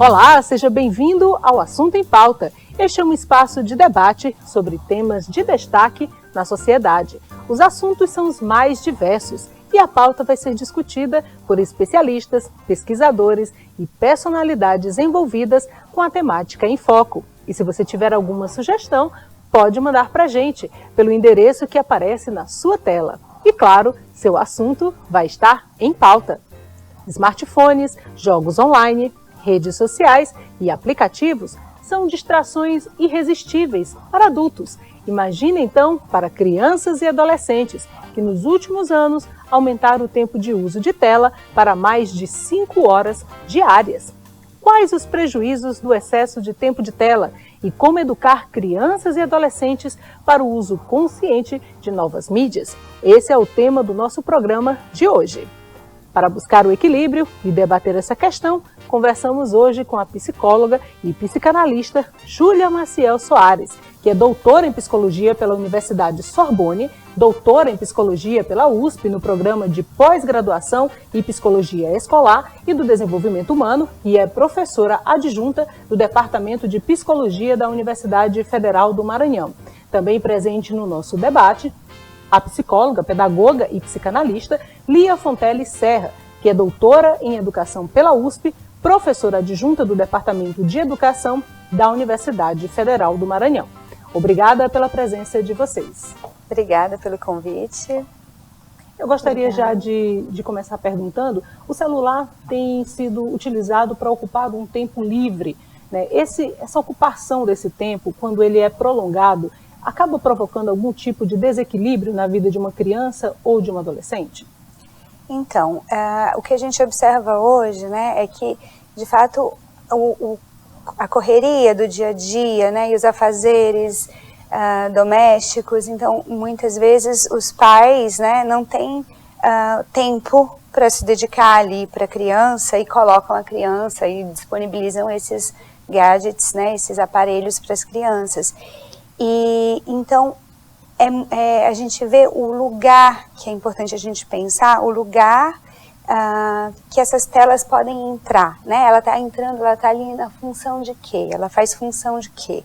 Olá, seja bem-vindo ao Assunto em Pauta. Este é um espaço de debate sobre temas de destaque na sociedade. Os assuntos são os mais diversos e a pauta vai ser discutida por especialistas, pesquisadores e personalidades envolvidas com a temática em foco. E se você tiver alguma sugestão, pode mandar para a gente pelo endereço que aparece na sua tela. E claro, seu assunto vai estar em pauta. Smartphones, jogos online, redes sociais e aplicativos são distrações irresistíveis para adultos. Imagina então para crianças e adolescentes, que nos últimos anos aumentaram o tempo de uso de tela para mais de 5 horas diárias. Quais os prejuízos do excesso de tempo de tela e como educar crianças e adolescentes para o uso consciente de novas mídias? Esse é o tema do nosso programa de hoje. Para buscar o equilíbrio e debater essa questão, conversamos hoje com a psicóloga e psicanalista Júlia Maciel Soares, que é doutora em psicologia pela Universidade Sorbonne, doutora em psicologia pela USP no programa de pós-graduação em psicologia escolar e do desenvolvimento humano e é professora adjunta do Departamento de Psicologia da Universidade Federal do Maranhão. Também presente no nosso debate, a psicóloga, pedagoga e psicanalista Lia Fontelli Serra, que é doutora em educação pela USP, professora adjunta do Departamento de Educação da Universidade Federal do Maranhão. Obrigada pela presença de vocês. Obrigada pelo convite. Eu gostaria já de começar perguntando, o celular tem sido utilizado para ocupar um tempo livre, né? Essa ocupação desse tempo, quando ele é prolongado, acaba provocando algum tipo de desequilíbrio na vida de uma criança ou de um adolescente? Então, o que a gente observa hoje, né, é que, de fato, a correria do dia a dia, né, e os afazeres domésticos, então, muitas vezes os pais, né, não têm tempo para se dedicar ali para a criança e colocam a criança e disponibilizam esses gadgets, né, esses aparelhos para as crianças. E então a gente vê o lugar que é importante a gente pensar, o lugar que essas telas podem entrar, né? Ela está entrando, ela está ali na função de quê? Ela faz função de quê?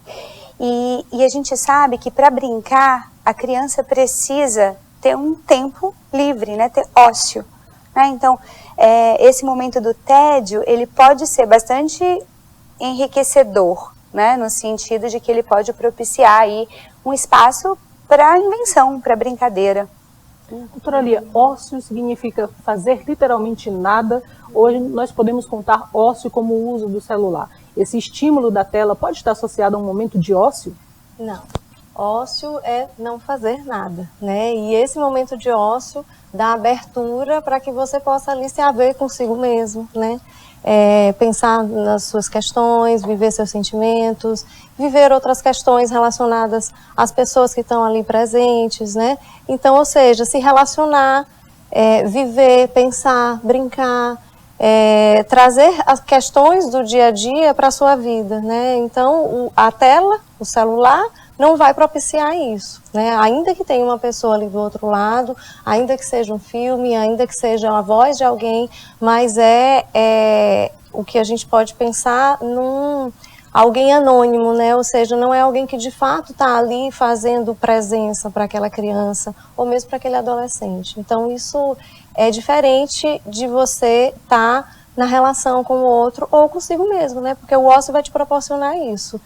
E a gente sabe que para brincar a criança precisa ter um tempo livre, né? Ter ócio, né? Então esse momento do tédio ele pode ser bastante enriquecedor, né, no sentido de que ele pode propiciar aí um espaço para invenção, para brincadeira. Doutora Lia, ócio significa fazer literalmente nada. Hoje nós podemos contar ócio como o uso do celular. Esse estímulo da tela pode estar associado a um momento de ócio? Não. Ócio é não fazer nada, né? E esse momento de ócio dá abertura para que você possa ali se haver consigo mesmo, né? Pensar nas suas questões, viver seus sentimentos, viver outras questões relacionadas às pessoas que estão ali presentes, né? Então, ou seja, se relacionar, viver, pensar, brincar, trazer as questões do dia a dia para a sua vida, né? Então, a tela, o celular, não vai propiciar isso, né? Ainda que tenha uma pessoa ali do outro lado, ainda que seja um filme, ainda que seja a voz de alguém, mas o que a gente pode pensar num alguém anônimo, né? Ou seja, não é alguém que de fato está ali fazendo presença para aquela criança ou mesmo para aquele adolescente. Então isso é diferente de você estar na relação com o outro ou consigo mesmo, né? Porque o ócio vai te proporcionar isso,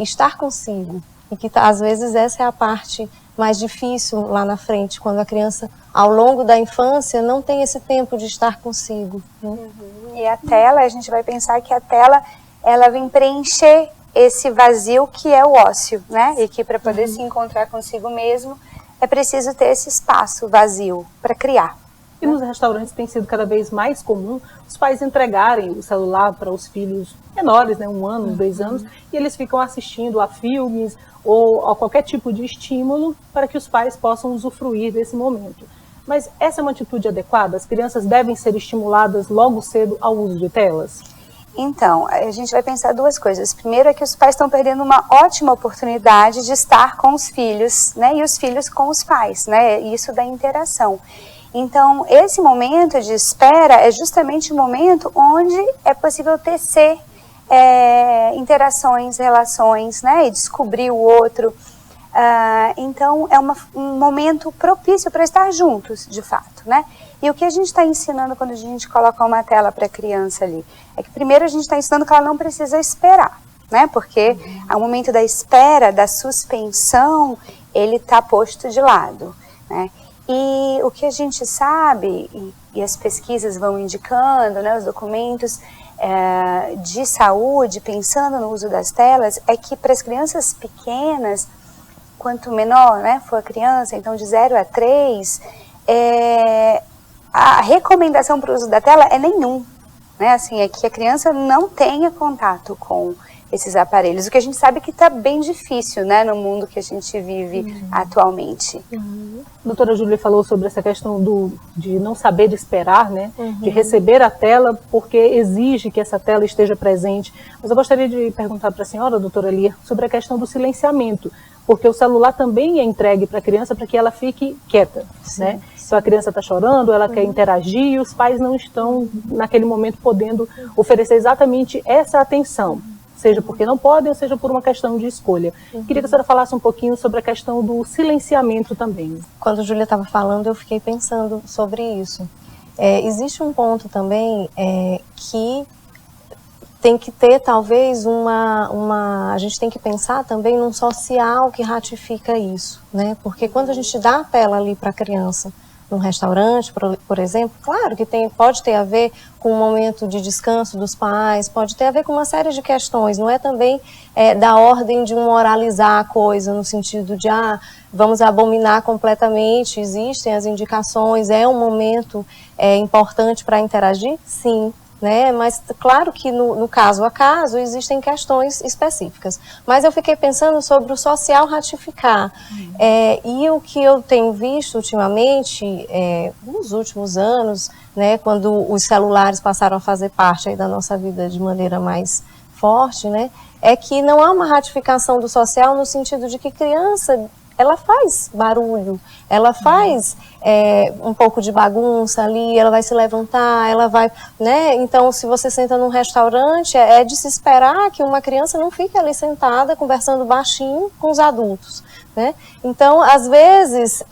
estar consigo. E que às vezes essa é a parte mais difícil lá na frente, quando a criança, ao longo da infância, não tem esse tempo de estar consigo. Né? Uhum. E a tela, a gente vai pensar que a tela, ela vem preencher esse vazio que é o ócio, né? E que para poder se encontrar consigo mesmo, é preciso ter esse espaço vazio para criar. E nos restaurantes tem sido cada vez mais comum os pais entregarem o celular para os filhos menores, né, 1 ano, 2 anos, e eles ficam assistindo a filmes ou a qualquer tipo de estímulo para que os pais possam usufruir desse momento. Mas essa é uma atitude adequada? As crianças devem ser estimuladas logo cedo ao uso de telas? Então, a gente vai pensar 2 coisas. Primeiro é que os pais estão perdendo uma ótima oportunidade de estar com os filhos, né, e os filhos com os pais, né, isso da interação. Então, esse momento de espera é justamente o momento onde é possível tecer interações, relações, né, e descobrir o outro. Então, é um momento propício para estar juntos, de fato, né? E o que a gente está ensinando quando a gente coloca uma tela para a criança ali? É que primeiro a gente está ensinando que ela não precisa esperar, né? Porque ao momento da espera, da suspensão, ele está posto de lado, né? E o que a gente sabe, e as pesquisas vão indicando, né, os documentos de saúde, pensando no uso das telas, é que para as crianças pequenas, quanto menor, né, for a criança, então de 0 a 3, a recomendação para o uso da tela é nenhum, né, assim, é que a criança não tenha contato com esses aparelhos, o que a gente sabe que está bem difícil, né, no mundo que a gente vive atualmente. A doutora Júlia falou sobre essa questão de não saber esperar, né, de receber a tela porque exige que essa tela esteja presente. Mas eu gostaria de perguntar para a senhora, doutora Lia, sobre a questão do silenciamento, porque o celular também é entregue para a criança para que ela fique quieta, né? Então a criança está chorando, ela quer interagir e os pais não estão naquele momento podendo oferecer exatamente essa atenção, seja porque não podem, ou seja por uma questão de escolha. Queria que a senhora falasse um pouquinho sobre a questão do silenciamento também. Quando a Júlia estava falando, eu fiquei pensando sobre isso. Existe um ponto também que tem que ter talvez a gente tem que pensar também num social que ratifica isso, né? Porque quando a gente dá a tela ali para a criança, num restaurante, por exemplo, claro que pode ter a ver com o momento de descanso dos pais, pode ter a ver com uma série de questões, não é também da ordem de moralizar a coisa, no sentido de, vamos abominar completamente, existem as indicações, é um momento importante para interagir? Sim. Né? Mas claro que no caso a caso existem questões específicas, mas eu fiquei pensando sobre o social ratificar, e o que eu tenho visto ultimamente, nos últimos anos, né, quando os celulares passaram a fazer parte aí da nossa vida de maneira mais forte, né, é que não há uma ratificação do social no sentido de que criança, ela faz barulho, ela faz um pouco de bagunça ali, ela vai se levantar, ela vai, né? Então, se você senta num restaurante, é de se esperar que uma criança não fique ali sentada conversando baixinho com os adultos, né? Então, às vezes,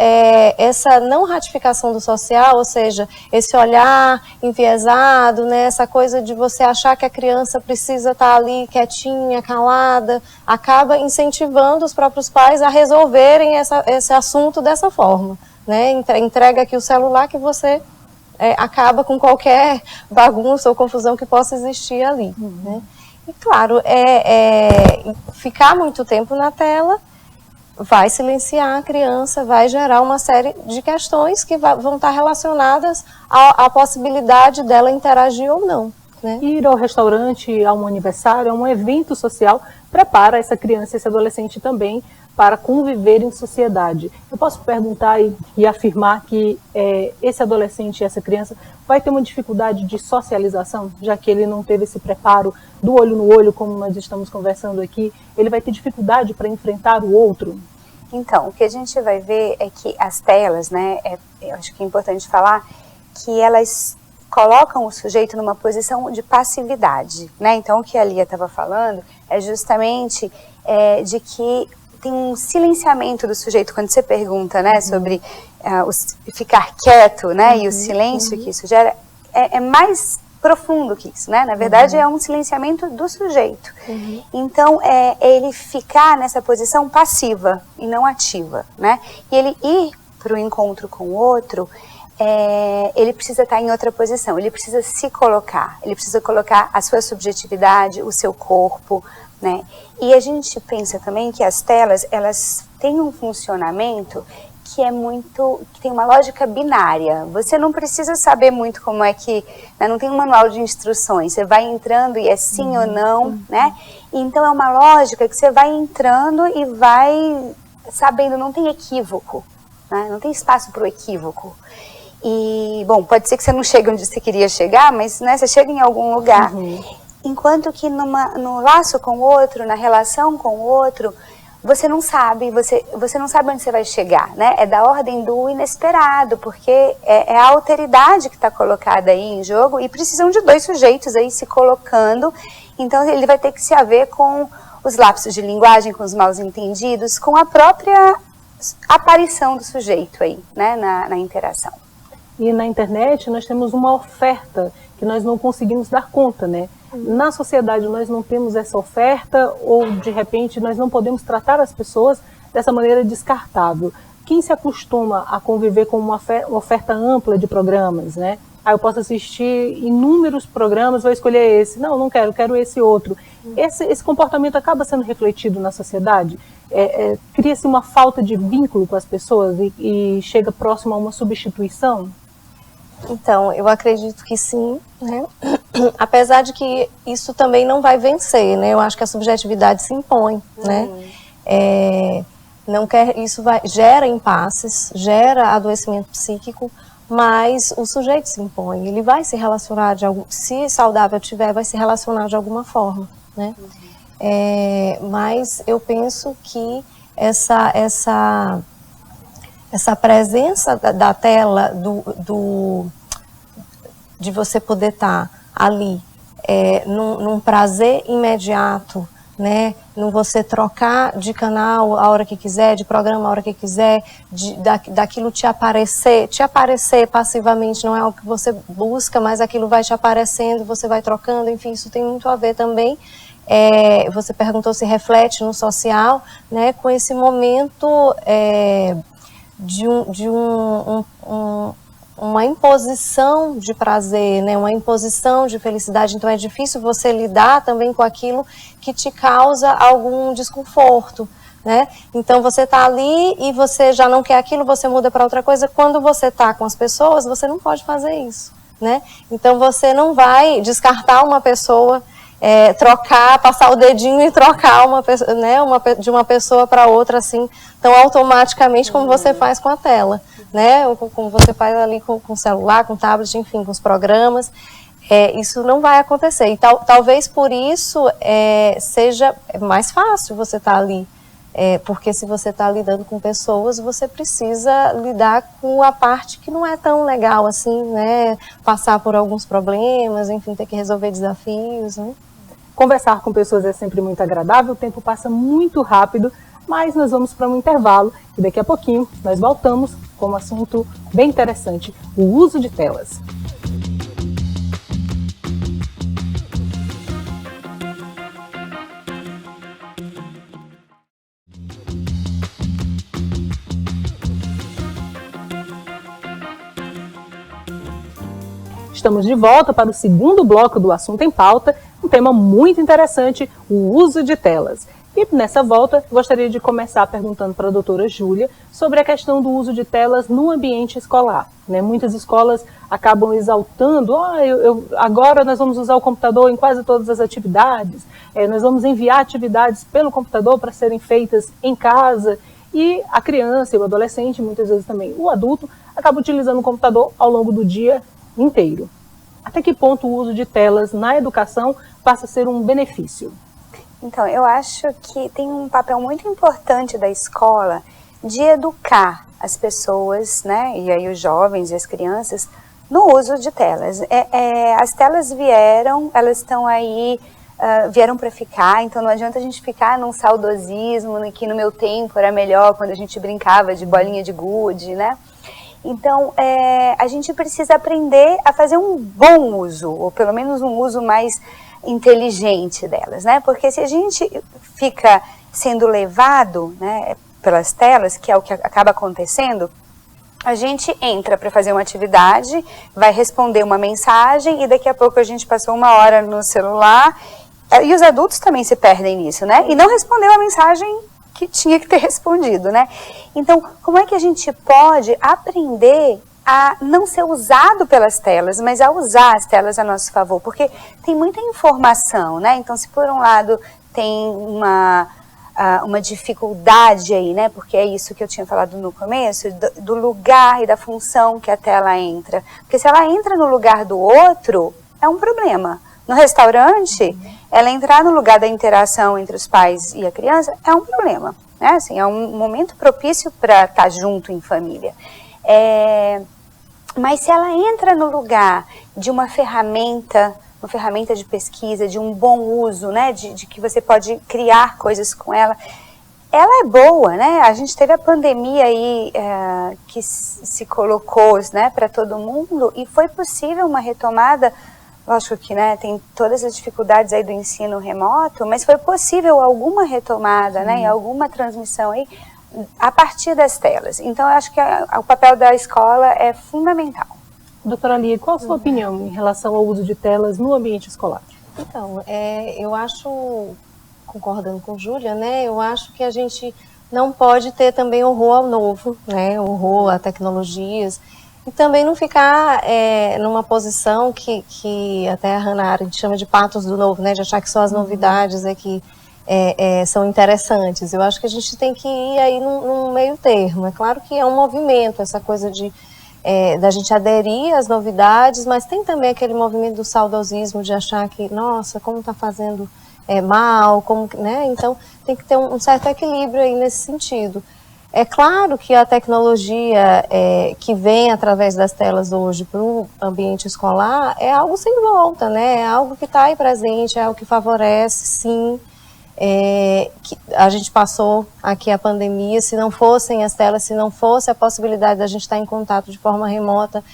essa não ratificação do social, ou seja, esse olhar enviesado, né, essa coisa de você achar que a criança precisa estar ali quietinha, calada, acaba incentivando os próprios pais a resolverem esse assunto dessa forma, né? Entrega aqui o celular que você acaba com qualquer bagunça ou confusão que possa existir ali, né? E claro, ficar muito tempo na tela vai silenciar a criança, vai gerar uma série de questões que vão estar relacionadas à possibilidade dela interagir ou não, né? Ir ao restaurante, a um aniversário, a um evento social, prepara essa criança e esse adolescente também para conviver em sociedade. Eu posso perguntar e afirmar que esse adolescente, essa criança, vai ter uma dificuldade de socialização, já que ele não teve esse preparo do olho no olho, como nós estamos conversando aqui, ele vai ter dificuldade para enfrentar o outro? Então, o que a gente vai ver é que as telas, né, eu acho que é importante falar que elas colocam o sujeito numa posição de passividade, né? Então, o que a Lia estava falando é justamente de que tem um silenciamento do sujeito, quando você pergunta, né, sobre ficar quieto, né, e o silêncio que isso gera, é mais profundo que isso, né? Na verdade, é um silenciamento do sujeito. Então, ele ficar nessa posição passiva e não ativa, né? E ele ir para o encontro com o outro, ele precisa estar em outra posição, ele precisa se colocar, ele precisa colocar a sua subjetividade, o seu corpo, né? E a gente pensa também que as telas, elas têm um funcionamento que tem uma lógica binária. Você não precisa saber muito como é que, né, não tem um manual de instruções, você vai entrando e é sim ou não, né? Então é uma lógica que você vai entrando e vai sabendo, não tem equívoco, né? Não tem espaço para o equívoco. E, bom, pode ser que você não chegue onde você queria chegar, mas, né, você chega em algum lugar. Enquanto que no laço com o outro, na relação com o outro, você não sabe onde você vai chegar, né? É da ordem do inesperado, porque é a alteridade que está colocada aí em jogo e precisam de dois sujeitos aí se colocando Então ele vai ter que se haver com os lapsos de linguagem, com os maus entendidos, com a própria aparição do sujeito aí, né, na interação. E na internet nós temos uma oferta que nós não conseguimos dar conta, né? Na sociedade nós não temos essa oferta, ou de repente nós não podemos tratar as pessoas dessa maneira descartável. Quem se acostuma a conviver com uma oferta ampla de programas, né? Aí eu posso assistir inúmeros programas, vou escolher esse. Não, não quero, quero esse outro. Esse comportamento acaba sendo refletido na sociedade. Cria-se uma falta de vínculo com as pessoas e chega próximo a uma substituição? Então, eu acredito que sim, né? Apesar de que isso também não vai vencer, né? Eu acho que a subjetividade se impõe, né? Isso gera impasses, gera adoecimento psíquico, mas o sujeito se impõe, ele vai se relacionar, se saudável tiver, vai se relacionar de alguma forma, né? Mas eu penso que essa presença da tela, de você poder estar ali num prazer imediato, né, no você trocar de canal a hora que quiser, de programa a hora que quiser, daquilo te aparecer passivamente, não é algo que você busca, mas aquilo vai te aparecendo, você vai trocando, enfim, isso tem muito a ver também. Você perguntou se reflete no social, né, com esse momento uma imposição de prazer, né, uma imposição de felicidade, então é difícil você lidar também com aquilo que te causa algum desconforto, né? Então você está ali e você já não quer aquilo, você muda para outra coisa. Quando você está com as pessoas, você não pode fazer isso, né? Então você não vai descartar uma pessoa, passar o dedinho e trocar né, de uma pessoa para outra assim, tão automaticamente como você faz com a tela, né? Ou como você faz ali com o celular, com o tablet, enfim, com os programas. Isso não vai acontecer. E talvez por isso seja mais fácil você estar ali. Porque se você está lidando com pessoas, você precisa lidar com a parte que não é tão legal assim, né? Passar por alguns problemas, enfim, ter que resolver desafios, né? Conversar com pessoas é sempre muito agradável, o tempo passa muito rápido, mas nós vamos para um intervalo e daqui a pouquinho nós voltamos com um assunto bem interessante, o uso de telas. Estamos de volta para o segundo bloco do Assunto em Pauta, um tema muito interessante, o uso de telas. E nessa volta, gostaria de começar perguntando para a doutora Júlia sobre a questão do uso de telas no ambiente escolar, né? Muitas escolas acabam exaltando, agora nós vamos usar o computador em quase todas as atividades, nós vamos enviar atividades pelo computador para serem feitas em casa, e a criança e o adolescente, muitas vezes também o adulto, acaba utilizando o computador ao longo do dia inteiro. Até que ponto o uso de telas na educação passa a ser um benefício? Então, eu acho que tem um papel muito importante da escola de educar as pessoas, né, e aí os jovens e as crianças, no uso de telas. As telas elas estão aí, vieram para ficar, então não adianta a gente ficar num saudosismo, que no meu tempo era melhor, quando a gente brincava de bolinha de gude, né? Então, a gente precisa aprender a fazer um bom uso, ou pelo menos um uso mais inteligente delas, né? Porque se a gente fica sendo levado, né, pelas telas, que é o que acaba acontecendo, a gente entra para fazer uma atividade, vai responder uma mensagem e daqui a pouco a gente passou uma hora no celular, e os adultos também se perdem nisso, né? E não respondeu a mensagem que tinha que ter respondido, né? Então, como é que a gente pode aprender a não ser usado pelas telas, mas a usar as telas a nosso favor? Porque tem muita informação, né? Então, se por um lado tem uma dificuldade aí, né? Porque é isso que eu tinha falado no começo, do lugar e da função que a tela entra. Porque se ela entra no lugar do outro, é um problema. No restaurante, ela entrar no lugar da interação entre os pais e a criança é um problema, né? Assim, é um momento propício para estar junto em família. Mas se ela entra no lugar de uma ferramenta uma ferramenta de pesquisa, de um bom uso, né, de que você pode criar coisas com ela, ela é boa, né? A gente teve a pandemia aí que se colocou, né, para todo mundo, e foi possível uma retomada. Lógico que, né, tem todas as dificuldades aí do ensino remoto, mas foi possível alguma retomada, né, e alguma transmissão aí a partir das telas. Então, eu acho que o papel da escola é fundamental. Doutora Lia, qual a sua opinião em relação ao uso de telas no ambiente escolar? Então, eu acho, concordando com Júlia, né, eu acho que a gente não pode ter também horror ao novo, né, horror a tecnologias, e também não ficar numa posição que até a Hannah Arendt chama de patos do novo, né, de achar que só as novidades que são interessantes. Eu acho que a gente tem que ir aí num meio termo. É claro que é um movimento, essa coisa da gente aderir às novidades, mas tem também aquele movimento do saudosismo, de achar que, nossa, como está fazendo mal, né? Então tem que ter um certo equilíbrio aí nesse sentido. É claro que a tecnologia que vem através das telas hoje para o ambiente escolar é algo sem volta, né? É algo que está aí presente, é algo que favorece, sim. Que a gente passou aqui a pandemia, se não fossem as telas, se não fosse a possibilidade da gente estar em contato de forma remota,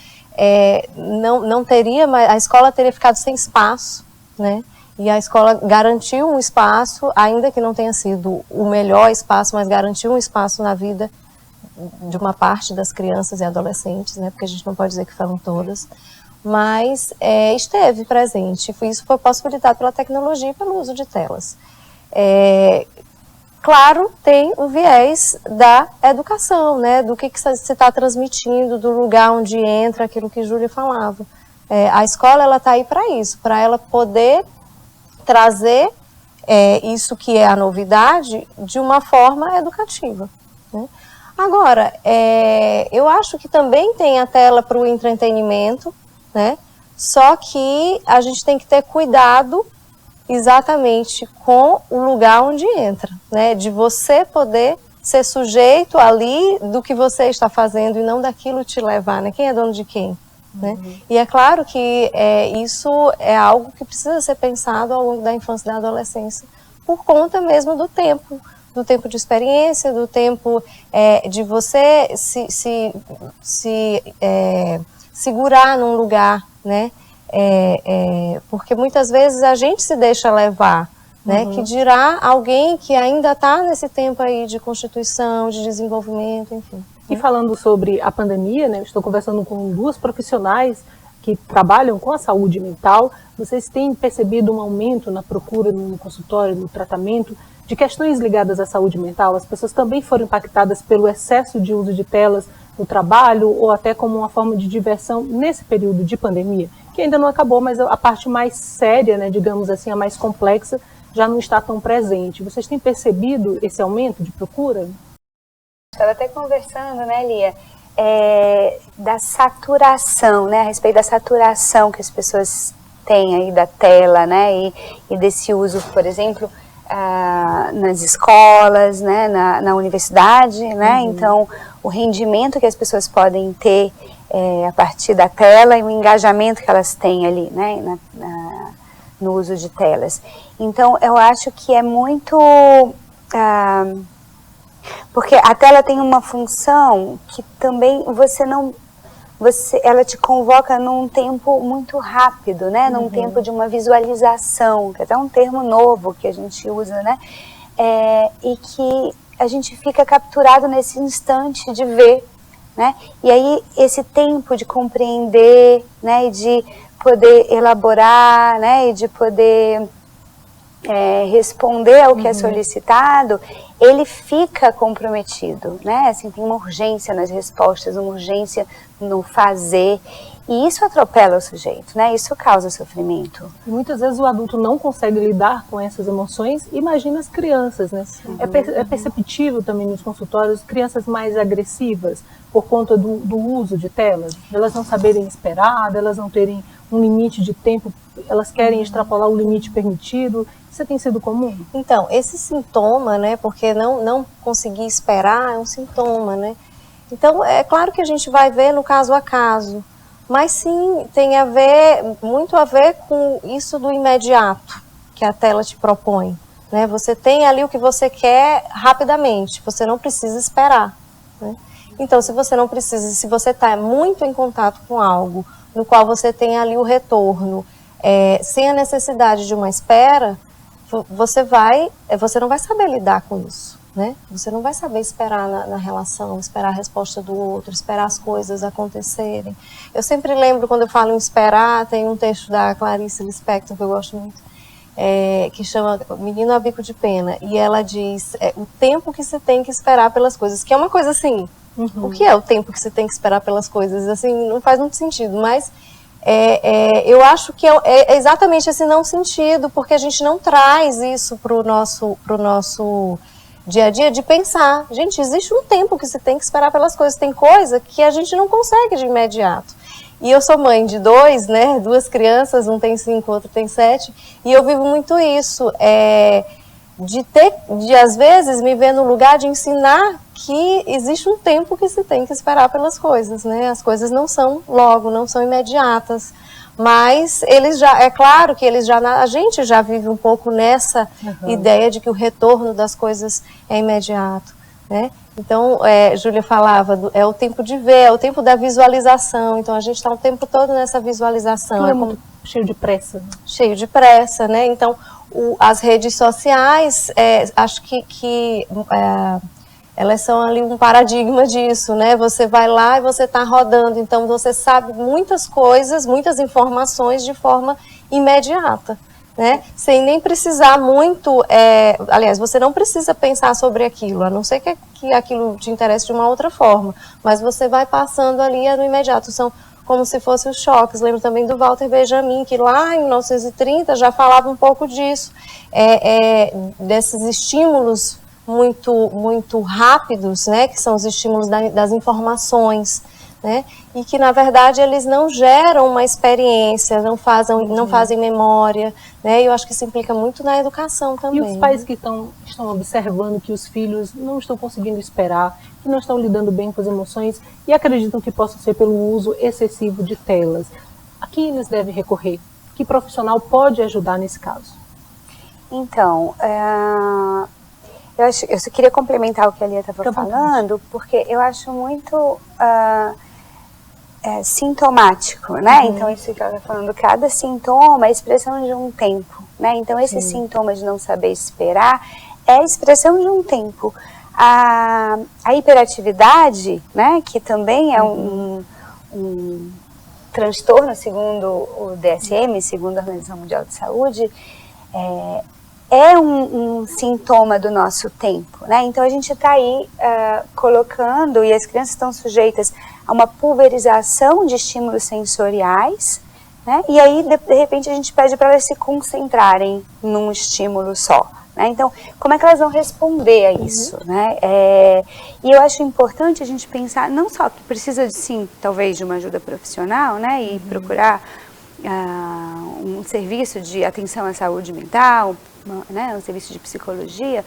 não teria, a escola teria ficado sem espaço, né? E a escola garantiu um espaço, ainda que não tenha sido o melhor espaço, mas garantiu um espaço na vida de uma parte das crianças e adolescentes, né? Porque a gente não pode dizer que foram todas, mas esteve presente. Isso foi possibilitado pela tecnologia e pelo uso de telas. Claro, tem o viés da educação, né? Do que você está transmitindo, do lugar onde entra aquilo que Júlia falava. A escola, ela está aí para isso, para ela poder trazer isso que é a novidade de uma forma educativa, né? Agora, eu acho que também tem a tela para o entretenimento, né? Só que a gente tem que ter cuidado exatamente com o lugar onde entra, né? De você poder ser sujeito ali do que você está fazendo e não daquilo te levar, né? Quem é dono de quem? Né? E é claro que isso é algo que precisa ser pensado ao longo da infância e da adolescência, por conta mesmo do tempo de experiência, do tempo de você se segurar num lugar, né? Porque muitas vezes a gente se deixa levar, né? Que dirá alguém que ainda está nesse tempo aí de constituição, de desenvolvimento, enfim. E falando sobre a pandemia, né, eu estou conversando com duas profissionais que trabalham com a saúde mental. Vocês têm percebido um aumento na procura no consultório, no tratamento, de questões ligadas à saúde mental? As pessoas também foram impactadas pelo excesso de uso de telas no trabalho ou até como uma forma de diversão nesse período de pandemia, que ainda não acabou, mas a parte mais séria, né, digamos assim, a mais complexa, já não está tão presente. Vocês têm percebido esse aumento de procura? Estava até conversando, né, Lia, da saturação, né, a respeito da saturação que as pessoas têm aí da tela, né, e desse uso, por exemplo, nas escolas, né, na universidade, né, então o rendimento que as pessoas podem ter a partir da tela e o engajamento que elas têm ali, né, no uso de telas. Então, eu acho que é muito... porque a tela tem uma função que também ela te convoca num tempo muito rápido, né? Num tempo de uma visualização, que é até um termo novo que a gente usa, né? E que a gente fica capturado nesse instante de ver, né? E aí esse tempo de compreender, né? E de poder elaborar, né? E de poder responder ao que é solicitado, ele fica comprometido, né? Assim, tem uma urgência nas respostas, uma urgência no fazer, e isso atropela o sujeito, né? Isso causa sofrimento. E muitas vezes o adulto não consegue lidar com essas emoções, imagina as crianças, né? É perceptível também nos consultórios crianças mais agressivas por conta do uso de telas, elas não saberem esperar, elas não terem um limite de tempo, elas querem extrapolar o limite permitido. Isso tem sido comum? Então, esse sintoma, né, porque não conseguir esperar é um sintoma, né? Então, é claro que a gente vai ver no caso a caso, Mas sim, tem muito a ver com isso do imediato que a tela te propõe, né? Você tem ali o que você quer rapidamente, você não precisa esperar, né? Então, se você está muito em contato com algo no qual você tem ali o retorno, sem a necessidade de uma espera, você não vai saber lidar com isso, né? Você não vai saber esperar na relação, esperar a resposta do outro, esperar as coisas acontecerem. Eu sempre lembro, quando eu falo em esperar, tem um texto da Clarice Lispector que eu gosto muito, que chama Menino a Bico de Pena, e ela diz o tempo que se tem que esperar pelas coisas, que é uma coisa assim, o que é o tempo que se tem que esperar pelas coisas? Assim, não faz muito sentido, mas eu acho que é exatamente esse não sentido, porque a gente não traz isso para o nosso dia a dia, de pensar, gente, existe um tempo que se tem que esperar pelas coisas, tem coisa que a gente não consegue de imediato. E eu sou mãe de dois, né, 2 crianças, um tem 5, outro tem 7, e eu vivo muito isso, de às vezes me ver no lugar de ensinar que existe um tempo que se tem que esperar pelas coisas, né? As coisas não são logo, não são imediatas, mas é claro que a gente já vive um pouco nessa ideia de que o retorno das coisas é imediato, né? Então, Júlia falava, é o tempo de ver, é o tempo da visualização, então a gente está o tempo todo nessa visualização. É muito cheio de pressa. Né? Cheio de pressa, né? Então, as redes sociais, acho que elas são ali um paradigma disso, né? Você vai lá e você está rodando, então você sabe muitas coisas, muitas informações de forma imediata, né? Sem nem precisar muito, aliás, você não precisa pensar sobre aquilo, a não ser que aquilo te interesse de uma outra forma, mas você vai passando ali no imediato, são como se fossem os choques. Lembro também do Walter Benjamin, que lá em 1930 já falava um pouco disso, desses estímulos muito rápidos, né, que são os estímulos das informações, né, e que na verdade eles não geram uma experiência, não fazem memória, né, e eu acho que isso implica muito na educação também. E os pais que estão observando que os filhos não estão conseguindo esperar, que não estão lidando bem com as emoções e acreditam que possa ser pelo uso excessivo de telas, a quem eles devem recorrer? Que profissional pode ajudar nesse caso? Então, eu só queria complementar o que a Lia estava falando, porque eu acho muito sintomático, né? Então, isso que ela está falando, cada sintoma é a expressão de um tempo, né? Então, esse sintoma de não saber esperar é a expressão de um tempo. A hiperatividade, né, que também é um transtorno, segundo o DSM, segundo a Organização Mundial de Saúde, é um sintoma do nosso tempo, né? Então a gente está aí colocando, e as crianças estão sujeitas a uma pulverização de estímulos sensoriais, né? E aí de repente a gente pede para elas se concentrarem num estímulo só, né? Então, como é que elas vão responder a isso, né? E eu acho importante a gente pensar, não só que precisa sim, talvez, de uma ajuda profissional, né? E procurar um serviço de atenção à saúde mental, né? Um serviço de psicologia,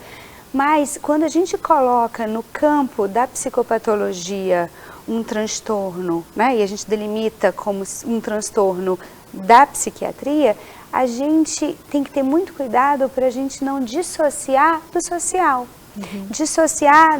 mas quando a gente coloca no campo da psicopatologia um transtorno, né? E a gente delimita como um transtorno da psiquiatria, a gente tem que ter muito cuidado para a gente não dissociar do social, dissociar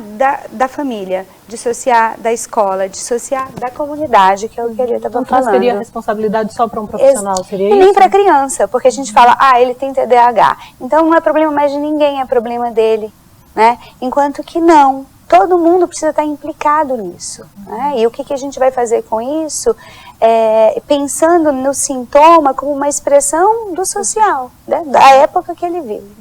da família, dissociar da escola, dissociar da comunidade, que é o que a Lia estava falando. Não transferir a responsabilidade só para um profissional, seria isso? E nem para a criança, porque a gente fala, ele tem TDAH, então não é problema mais de ninguém, é problema dele, né? Enquanto que não. Todo mundo precisa estar implicado nisso, né? E o que a gente vai fazer com isso? Pensando no sintoma como uma expressão do social, né? Da época que ele vive.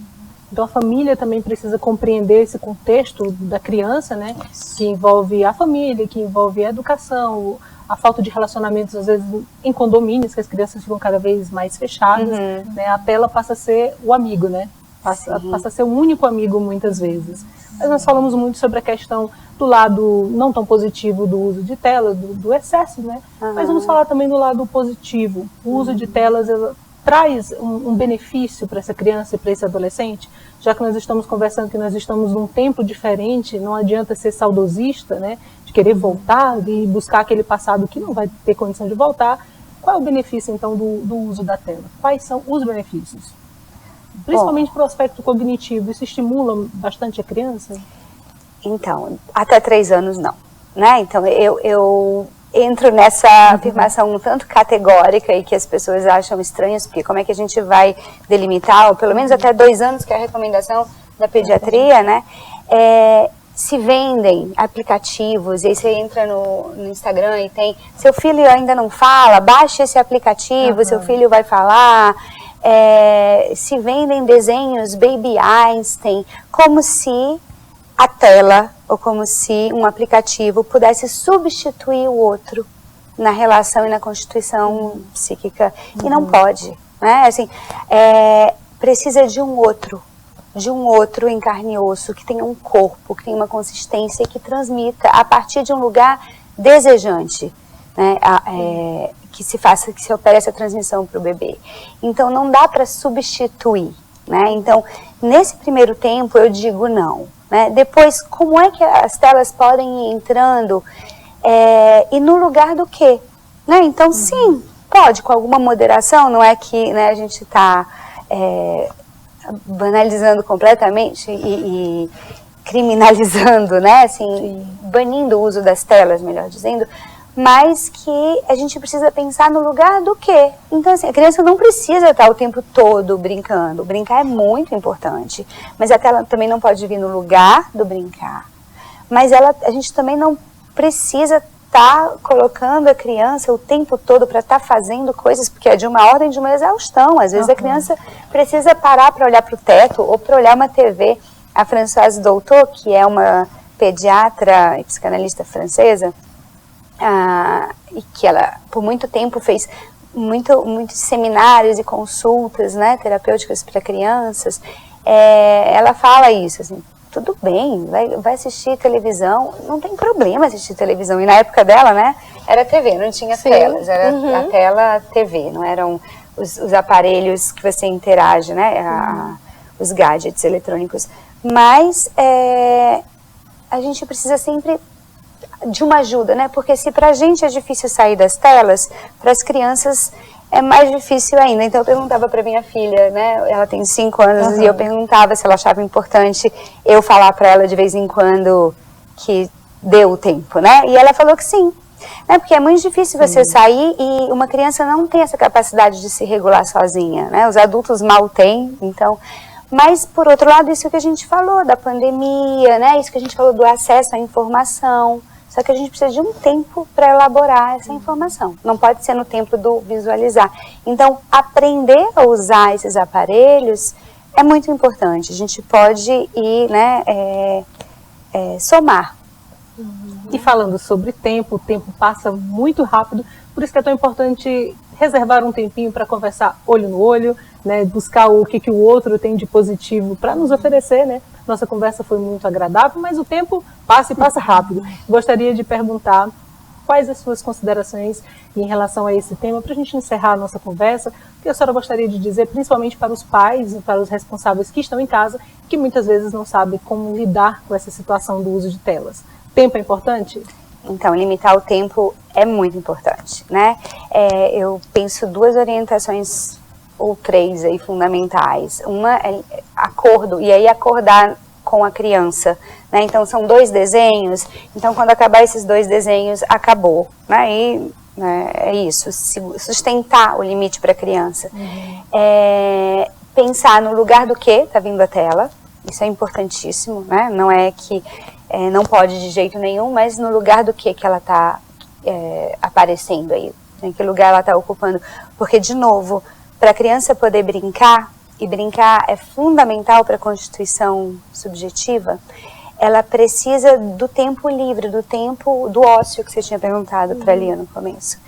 Então a família também precisa compreender esse contexto da criança, né? Que envolve a família, que envolve a educação, a falta de relacionamentos, às vezes, em condomínios, que as crianças ficam cada vez mais fechadas, né? A tela passa a ser o amigo, né? Passa a ser o único amigo muitas vezes. Mas nós falamos muito sobre a questão do lado não tão positivo do uso de telas, do excesso, né? Mas vamos falar também do lado positivo. O uso de telas traz um benefício para essa criança e para esse adolescente, já que nós estamos conversando que nós estamos num tempo diferente, não adianta ser saudosista, né? De querer voltar e buscar aquele passado que não vai ter condição de voltar. Qual é o benefício, então, do uso da tela? Quais são os benefícios? Principalmente para o aspecto cognitivo, isso estimula bastante a criança? Então, até 3 anos não, né? Então, eu entro nessa afirmação um tanto categórica e que as pessoas acham estranhas, porque como é que a gente vai delimitar, ou pelo menos até 2 anos, que é a recomendação da pediatria, né? Se vendem aplicativos, e aí você entra no Instagram e tem, seu filho ainda não fala, baixe esse aplicativo, seu filho vai falar. Se vendem desenhos Baby Einstein, como se a tela, ou como se um aplicativo pudesse substituir o outro na relação e na constituição psíquica, e não pode, né? Assim, precisa de um outro em carne e osso, que tenha um corpo, que tenha uma consistência e que transmita a partir de um lugar desejante, né? Que se opere essa transmissão para o bebê. Então não dá para substituir, né? Então, nesse primeiro tempo eu digo não, né? Depois, como é que as telas podem ir entrando e no lugar do quê? Né? Então, sim, pode, com alguma moderação, não é que, né, a gente está banalizando completamente e criminalizando, né, assim, banindo o uso das telas, melhor dizendo, mas que a gente precisa pensar no lugar do quê? Então, assim, a criança não precisa estar o tempo todo brincando. Brincar é muito importante, mas a tela também não pode vir no lugar do brincar. Mas a gente também não precisa estar colocando a criança o tempo todo para estar fazendo coisas, porque é de uma ordem de uma exaustão. Às vezes a criança precisa parar para olhar para o teto ou para olhar uma TV. A Françoise Doutor, que é uma pediatra e psicanalista francesa, e que ela por muito tempo fez muitos seminários e consultas, né, terapêuticas para crianças, ela fala isso, assim, tudo bem, vai assistir televisão, não tem problema assistir televisão, e na época dela, né, era TV, não tinha telas, era a tela TV, não eram os aparelhos que você interage, né, os gadgets eletrônicos, mas a gente precisa sempre de uma ajuda, né? Porque se pra gente é difícil sair das telas, para as crianças é mais difícil ainda. Então eu perguntava para minha filha, né? Ela tem 5 anos, e eu perguntava se ela achava importante eu falar para ela de vez em quando que deu o tempo, né? E ela falou que sim, né? Porque é muito difícil você sair e uma criança não tem essa capacidade de se regular sozinha, né? Os adultos mal têm, então. Mas, por outro lado, isso que a gente falou da pandemia, né? Isso que a gente falou do acesso à informação. Só que a gente precisa de um tempo para elaborar essa informação. Não pode ser no tempo do visualizar. Então, aprender a usar esses aparelhos é muito importante. A gente pode ir, né, somar. E falando sobre tempo, o tempo passa muito rápido, por isso que é tão importante reservar um tempinho para conversar olho no olho, né, buscar o que o outro tem de positivo para nos oferecer, né? Nossa conversa foi muito agradável, mas o tempo passa e passa rápido. Gostaria de perguntar quais as suas considerações em relação a esse tema, para a gente encerrar a nossa conversa, o que a senhora gostaria de dizer, principalmente para os pais e para os responsáveis que estão em casa, que muitas vezes não sabem como lidar com essa situação do uso de telas. Tempo é importante? Então, limitar o tempo é muito importante, né? Eu penso 2 orientações ou 3 aí fundamentais. Uma é acordo, e aí acordar com a criança, né? Então são 2 desenhos, então quando acabar esses 2 desenhos, acabou, né? E é isso, sustentar o limite para a criança. Pensar no lugar do que está vindo a tela, isso é importantíssimo, né? Não é que não pode de jeito nenhum, mas no lugar do que ela está aparecendo aí, em que lugar ela está ocupando, porque de novo, para a criança poder brincar, e brincar é fundamental para a constituição subjetiva, ela precisa do tempo livre, do tempo do ócio que você tinha perguntado para a Lia no começo.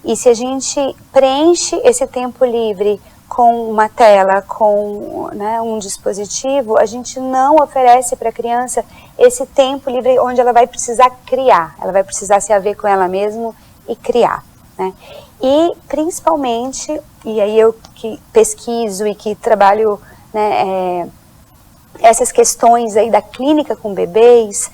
E se a gente preenche esse tempo livre com uma tela, com, né, um dispositivo, a gente não oferece para a criança esse tempo livre onde ela vai precisar criar, ela vai precisar se haver com ela mesma e criar, né? E principalmente, e aí eu que pesquiso e que trabalho, né, essas questões aí da clínica com bebês,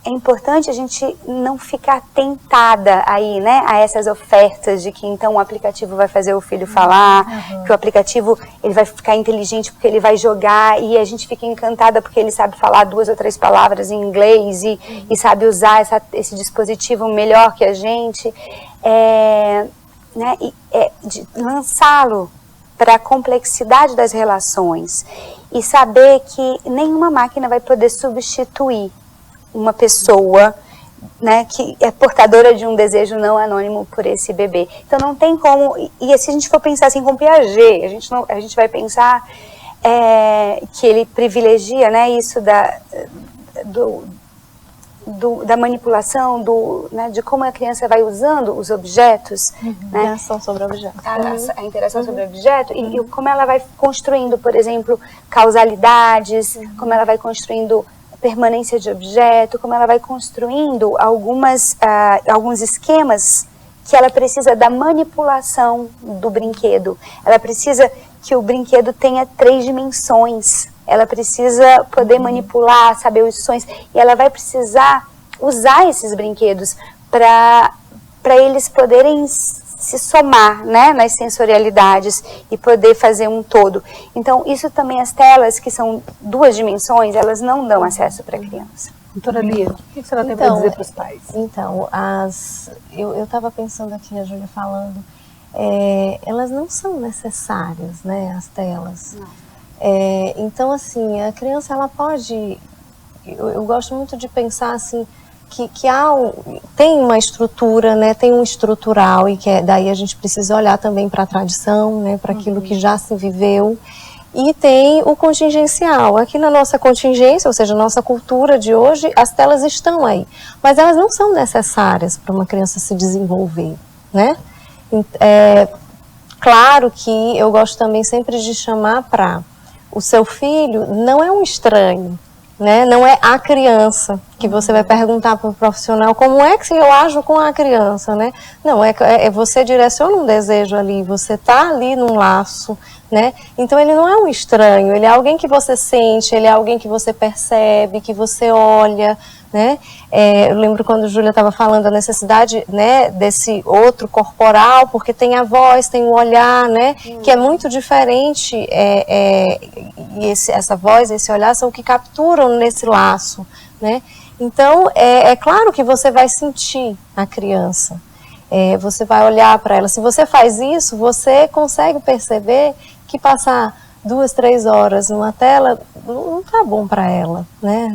é importante a gente não ficar tentada aí, né, a essas ofertas de que então o aplicativo vai fazer o filho falar, que o aplicativo ele vai ficar inteligente porque ele vai jogar e a gente fica encantada porque ele sabe falar 2 ou 3 palavras em inglês e sabe usar esse dispositivo melhor que a gente, né, de lançá-lo para a complexidade das relações e saber que nenhuma máquina vai poder substituir uma pessoa, né, que é portadora de um desejo não anônimo por esse bebê. Então não tem como, e se a gente for pensar assim com Piaget, a gente vai pensar que ele privilegia, né, isso da manipulação, né, de como a criança vai usando os objetos, né, A ação sobre objeto. a interação sobre o objeto, e como ela vai construindo, por exemplo, causalidades, como ela vai construindo permanência de objeto, como ela vai construindo alguns esquemas que ela precisa da manipulação do brinquedo. Ela precisa que o brinquedo tenha 3 dimensões. Ela precisa poder manipular, saber os sons. E ela vai precisar usar esses brinquedos para eles poderem se somar, né, nas sensorialidades e poder fazer um todo. Então, isso também, as telas, que são 2 dimensões, elas não dão acesso para a criança. Doutora Lia, o que você tem para dizer para os pais? Então, eu estava pensando aqui, a Júlia falando, elas não são necessárias, né, as telas. Então, assim, a criança, ela pode... Eu gosto muito de pensar, assim, que tem uma estrutura, né, tem um estrutural, e que daí a gente precisa olhar também para a tradição, né, para aquilo que já se viveu, e tem o contingencial. Aqui na nossa contingência, ou seja, nossa cultura de hoje, as telas estão aí, mas elas não são necessárias para uma criança se desenvolver, né? Claro que eu gosto também sempre de chamar para o seu filho, não é um estranho, né? Não é a criança que você vai perguntar para o profissional como é que eu ajo com a criança, né? Não, você direciona um desejo ali, você está ali num laço, né? Então ele não é um estranho, ele é alguém que você sente, ele é alguém que você percebe, que você olha, né? Eu lembro quando a Júlia estava falando da necessidade, né, desse outro corporal, porque tem a voz, tem o olhar, né, que é muito diferente, e essa voz, esse olhar são o que capturam nesse laço, né? Então, é claro que você vai sentir a criança, você vai olhar para ela. Se você faz isso, você consegue perceber que passar 2, 3 horas numa tela não tá bom para ela, né?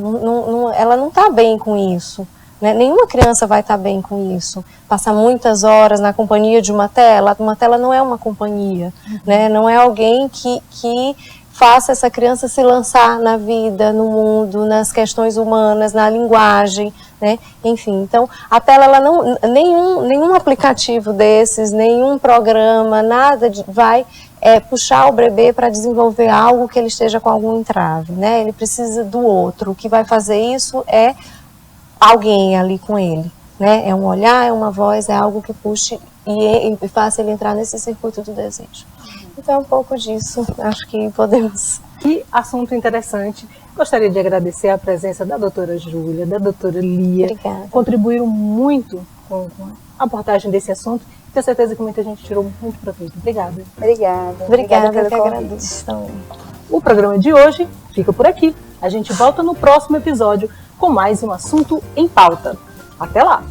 Ela não tá bem com isso, né? Nenhuma criança vai estar bem com isso. Passar muitas horas na companhia de uma tela não é uma companhia, né? Não é alguém que faça essa criança se lançar na vida, no mundo, nas questões humanas, na linguagem, né? Enfim, então a tela, nenhum aplicativo desses, nenhum programa, nada vai puxar o bebê para desenvolver algo que ele esteja com algum entrave, né? Ele precisa do outro. O que vai fazer isso é alguém ali com ele, né? É um olhar, é uma voz, é algo que puxe e faça ele entrar nesse circuito do desejo. Então é um pouco disso, acho que podemos. Que assunto interessante. Gostaria de agradecer a presença da doutora Júlia, da doutora Lia. Obrigada. Contribuíram muito com a abordagem desse assunto. Tenho certeza que muita gente tirou muito proveito. Obrigada. Obrigada Eu que pelo agradeço também. O programa de hoje fica por aqui. A gente volta no próximo episódio com mais um assunto em pauta. Até lá!